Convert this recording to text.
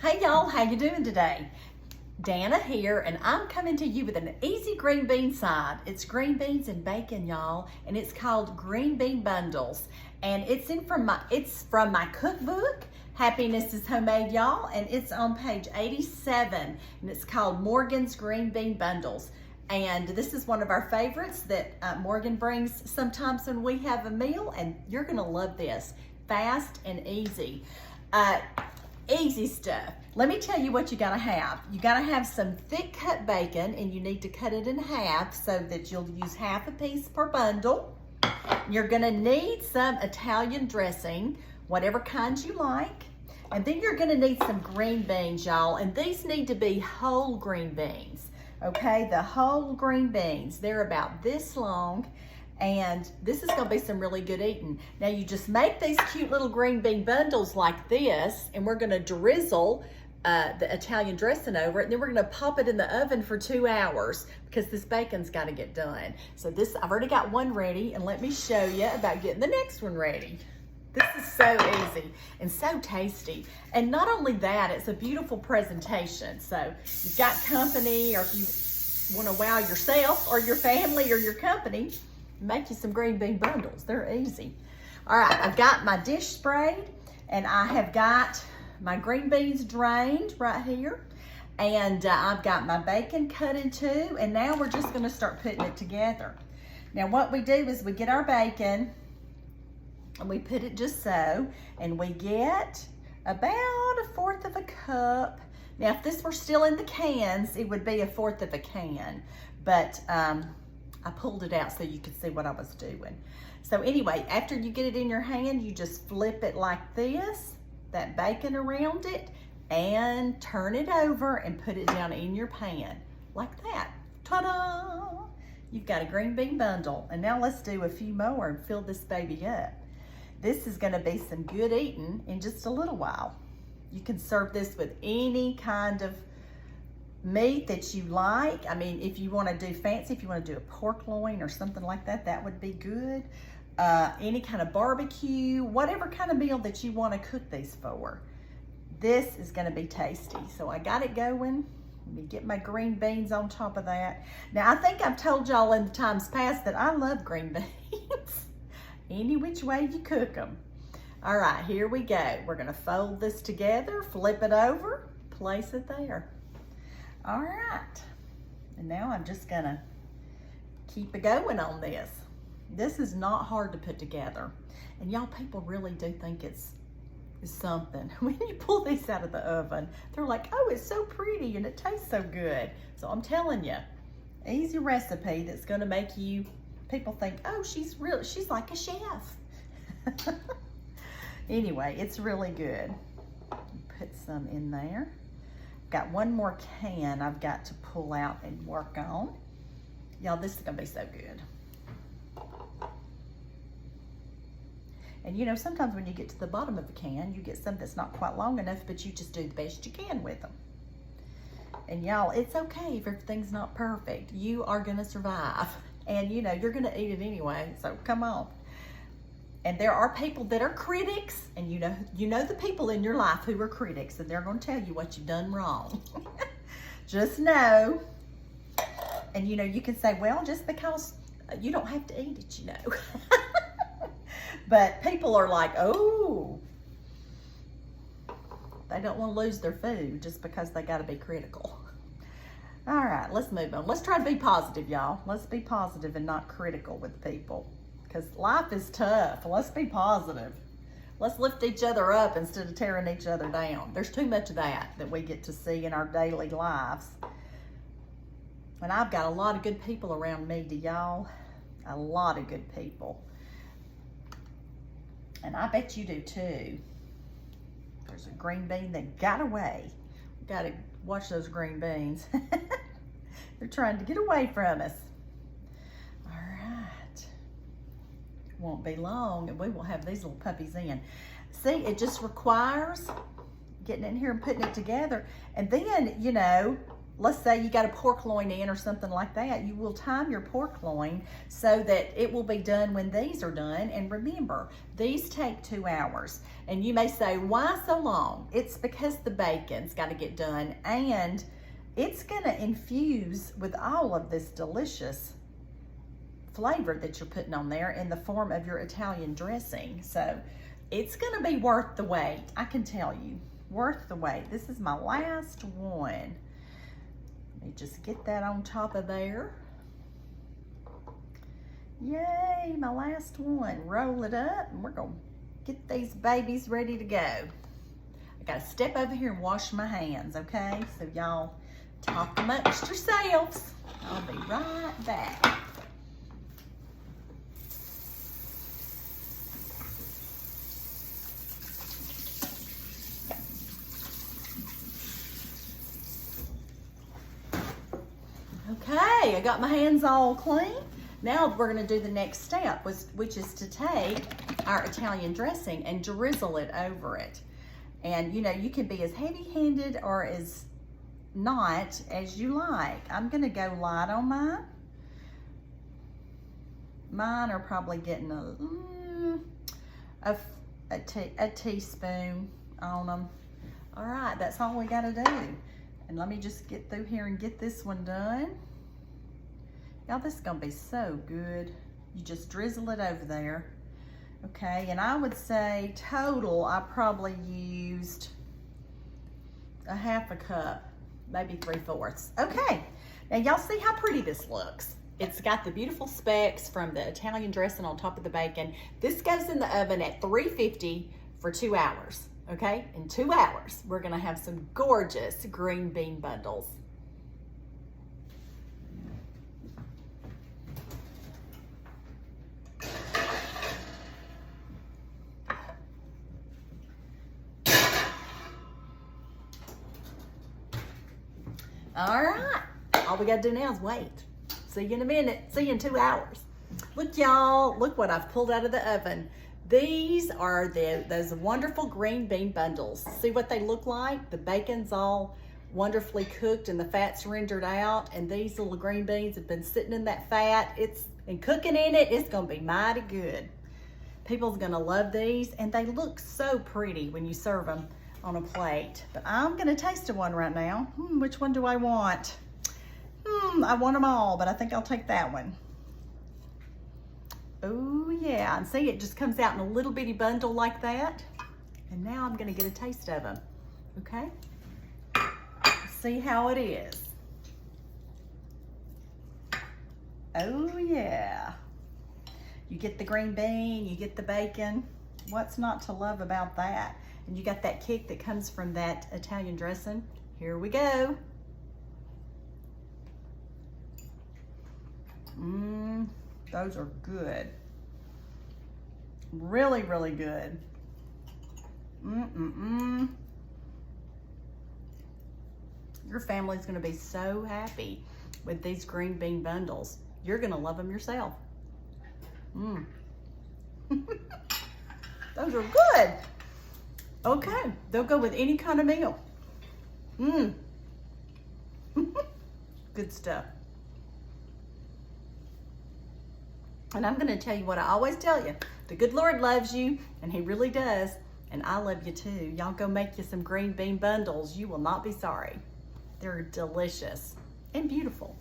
Hey y'all, how you doing today? Dana here, and I'm coming to you with an easy green bean side. It's green beans and bacon, y'all, and it's called green bean bundles. And it's from my cookbook, Happiness is Homemade, y'all, and it's on page 87, and it's called Morgan's Green Bean Bundles. And this is one of our favorites that Morgan brings sometimes when we have a meal, and you're gonna love this. Fast and easy. Easy stuff. Let me tell you what you gotta have. You gotta have some thick cut bacon, and you need to cut it in half so that you'll use half a piece per bundle. You're gonna need some Italian dressing, whatever kind you like. And then you're gonna need some green beans, y'all. And these need to be whole green beans, okay? The whole green beans. They're about this long. And this is gonna be some really good eating. Now you just make these cute little green bean bundles like this, and we're gonna drizzle the Italian dressing over it, and then we're gonna pop it in the oven for 2 hours because this bacon's gotta get done. So I've already got one ready, and let me show you about getting the next one ready. This is so easy and so tasty. And not only that, it's a beautiful presentation. So you've got company, or if you wanna wow yourself or your family or your company, make you some green bean bundles. They're easy. All right, I've got my dish sprayed, and I have got my green beans drained right here, and I've got my bacon cut in two, and now we're just gonna start putting it together. Now what we do is we get our bacon, and we put it just so, and we get about 1/4 of a cup. Now if this were still in the cans, it would be 1/4 of a can, but I pulled it out so you could see what I was doing. So anyway, after you get it in your hand, you just flip it like this, that bacon around it, and turn it over and put it down in your pan, like that. Ta-da! You've got a green bean bundle. And now let's do a few more and fill this baby up. This is gonna be some good eating in just a little while. You can serve this with any kind of meat that you like. I mean, if you want to do fancy, if you want to do a pork loin or something like that, that would be good. Any kind of barbecue, whatever kind of meal that you want to cook these for. This is going to be tasty. So I got it going. Let me get my green beans on top of that. Now, I think I've told y'all in the times past that I love green beans. Any which way you cook them. All right, here we go. We're going to fold this together, flip it over, place it there. All right, and now I'm just gonna keep it going on this. This is not hard to put together. And y'all, people really do think it's something. When you pull these out of the oven, they're like, oh, it's so pretty and it tastes so good. So I'm telling you, easy recipe that's gonna make people think, oh, she's like a chef. Anyway, it's really good. Put some in there. Got one more can I've got to pull out and work on. Y'all, this is gonna be so good. And you know, sometimes when you get to the bottom of the can, you get some that's not quite long enough, but you just do the best you can with them. And y'all, it's okay if everything's not perfect. You are gonna survive. And you know, you're gonna eat it anyway, so come on. And there are people that are critics, and you know the people in your life who are critics, and they're going to tell you what you've done wrong. Just know, and you know, you can say, well, just because you don't have to eat it, you know. But people are like, oh, they don't want to lose their food just because they got to be critical. All right, let's move on. Let's try to be positive, y'all. Let's be positive and not critical with people. Because life is tough. Let's be positive. Let's lift each other up instead of tearing each other down. There's too much of that we get to see in our daily lives. And I've got a lot of good people around me, do y'all? A lot of good people. And I bet you do too. There's a green bean that got away. We got to watch those green beans. They're trying to get away from us. Won't be long and we will have these little puppies in. See, it just requires getting in here and putting it together. And then, you know, let's say you got a pork loin in or something like that, you will time your pork loin so that it will be done when these are done. And remember, these take 2 hours. And you may say, why so long? It's because the bacon's got to get done, and it's going to infuse with all of this delicious flavor that you're putting on there in the form of your Italian dressing. So it's going to be worth the wait. I can tell you, worth the wait. This is my last one. Let me just get that on top of there. Yay, my last one. Roll it up, and we're gonna get these babies ready to go. I gotta step over here and wash my hands, okay? So y'all talk amongst yourselves. I'll be right back. Okay, I got my hands all clean. Now we're gonna do the next step, which is to take our Italian dressing and drizzle it over it. And you know, you can be as heavy-handed or as not as you like. I'm gonna go light on mine. Mine are probably getting a teaspoon on them. All right, that's all we gotta do. And let me just get through here and get this one done. Y'all, this is gonna be so good. You just drizzle it over there. Okay, and I would say total, I probably used a half a cup, maybe 3/4. Okay, now y'all see how pretty this looks. It's got the beautiful specks from the Italian dressing on top of the bacon. This goes in the oven at 350 for 2 hours. Okay, in 2 hours, we're gonna have some gorgeous green bean bundles. All right, all we gotta do now is wait. See you in a minute, see you in 2 hours. Look y'all, look what I've pulled out of the oven. These are those wonderful green bean bundles. See what they look like? The bacon's all wonderfully cooked and the fat's rendered out, and these little green beans have been sitting in that fat. And cooking in it, it's gonna be mighty good. People's gonna love these, and they look so pretty when you serve them on a plate. But I'm gonna taste one right now. Which one do I want? I want them all, but I think I'll take that one. Oh yeah, and see, it just comes out in a little bitty bundle like that. And now I'm gonna get a taste of them, okay? See how it is. Oh yeah. You get the green bean, you get the bacon. What's not to love about that? And you got that kick that comes from that Italian dressing. Here we go. Those are good. Really, really good. Your family's gonna be so happy with these green bean bundles. You're gonna love them yourself. Those are good. Okay, they'll go with any kind of meal. Good stuff. And I'm gonna tell you what I always tell you. The good Lord loves you, and he really does. And I love you too. Y'all go make you some green bean bundles. You will not be sorry. They're delicious and beautiful.